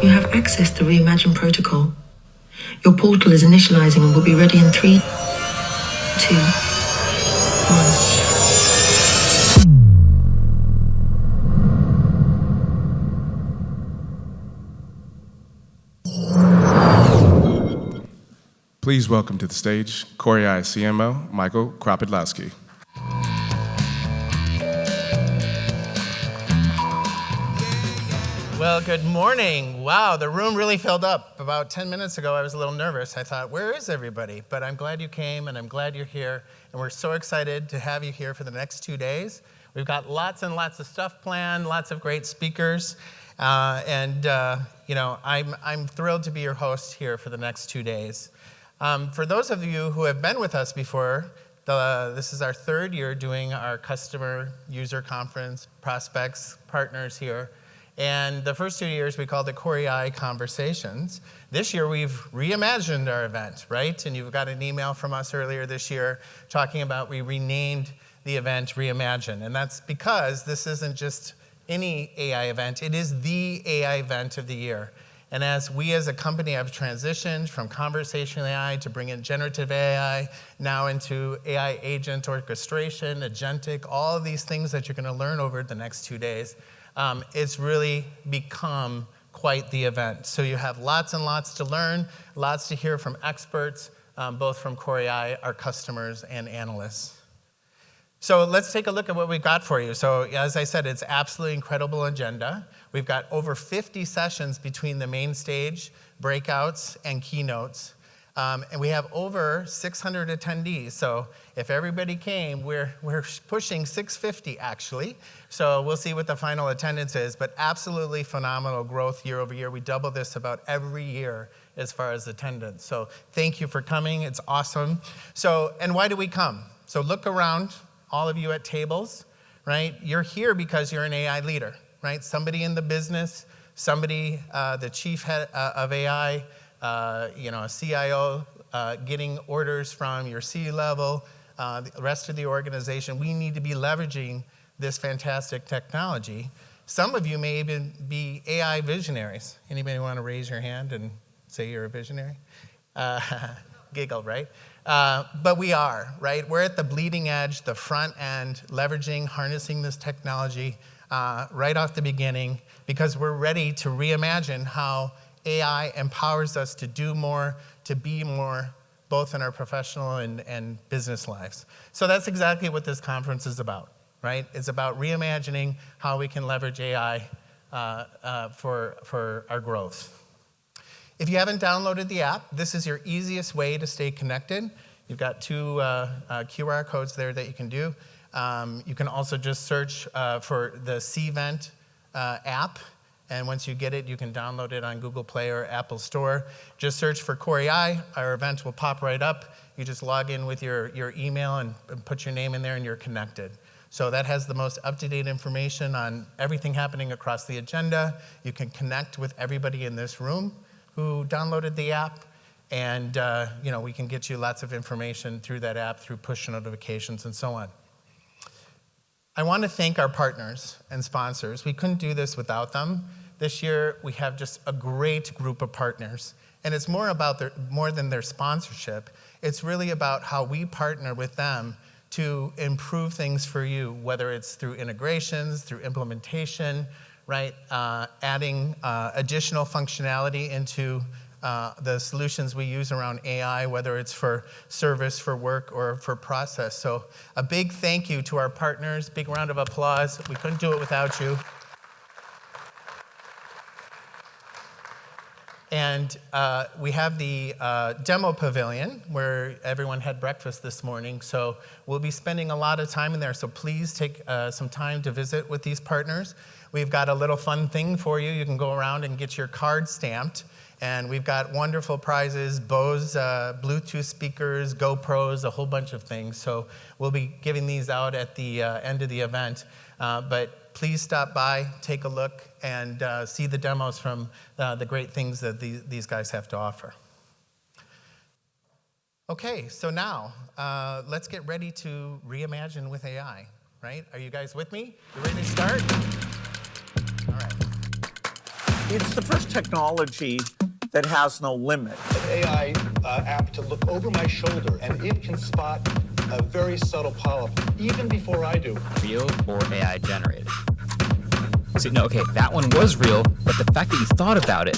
You have access to Reimagine protocol. Your portal is initializing and will be ready in 3, 2, 1. Please welcome to the stage Kore.ai CMO Michael Kropidlowski. Well, good morning. Wow, the room really filled up. About 10 minutes ago, I was a little nervous. I thought, where is everybody? But I'm glad you came, and I'm glad you're here. And we're so excited to have you here for the next 2 days. We've got lots and lots of stuff planned, lots of great speakers. I'm thrilled to be your host here for the next 2 days. For those of you who have been with us before, this is our third year doing our customer user conference, prospects, partners here. And the first 2 years, we called it Kore.ai Conversations. This year, we've reimagined our event, right? And you've got an email from us earlier this year talking about we renamed the event Reimagine. And that's because this isn't just any AI event. It is the AI event of the year. And as we as a company have transitioned from conversational AI to bring in generative AI, now into AI agent orchestration, Agentic, all of these things that you're going to learn over the next 2 days, it's really become quite the event. So you have lots and lots to learn, lots to hear from experts, both from Kore.ai, our customers, and analysts. So let's take a look at what we've got for you. So as I said, it's absolutely incredible agenda. We've got over 50 sessions between the main stage, breakouts, and keynotes. And we have over 600 attendees. So if everybody came, we're pushing 650 actually. So we'll see what the final attendance is, but absolutely phenomenal growth year over year. We double this about every year as far as attendance. So thank you for coming. It's awesome. So, and why do we come? So look around, all of you at tables, right? You're here because you're an AI leader, right? Somebody in the business, somebody, the chief head of AI, a CIO, getting orders from your C-level, the rest of the organization. We need to be leveraging this fantastic technology. Some of you may even be AI visionaries. Anybody want to raise your hand and say you're a visionary? Giggle, right? But we are, right? We're at the bleeding edge, the front end, leveraging, harnessing this technology right off the beginning because we're ready to reimagine how AI empowers us to do more, to be more, both in our professional and business lives. So that's exactly what this conference is about, right? It's about reimagining how we can leverage AI for our growth. If you haven't downloaded the app, this is your easiest way to stay connected. You've got 2 QR codes there that you can do. You can also just search for the Cvent app. And once you get it, you can download it on Google Play or Apple Store. Just search for Kore.ai. Our event will pop right up. You just log in with your email and put your name in there and you're connected. So that has the most up-to-date information on everything happening across the agenda. You can connect with everybody in this room who downloaded the app. And we can get you lots of information through that app, through push notifications and so on. I want to thank our partners and sponsors. We couldn't do this without them. This year, we have just a great group of partners. And it's more than their sponsorship. It's really about how we partner with them to improve things for you, whether it's through integrations, through implementation, right? Adding additional functionality into the solutions we use around AI, whether it's for service, for work, or for process. So a big thank you to our partners. Big round of applause. We couldn't do it without you. And we have the demo pavilion where everyone had breakfast this morning. So we'll be spending a lot of time in there. So please take some time to visit with these partners. We've got a little fun thing for you. You can go around and get your card stamped. And we've got wonderful prizes, Bose Bluetooth speakers, GoPros, a whole bunch of things. So we'll be giving these out at the end of the event. But please stop by, take a look, and see the demos from the great things that these guys have to offer. Okay, so now let's get ready to reimagine with AI, right? Are you guys with me? You ready to start? All right. It's the first technology that has no limit. An AI app to look over my shoulder, and it can spot a very subtle polyp even before I do. Real or AI generated? So, no, okay, that one was real, but the fact that you thought about it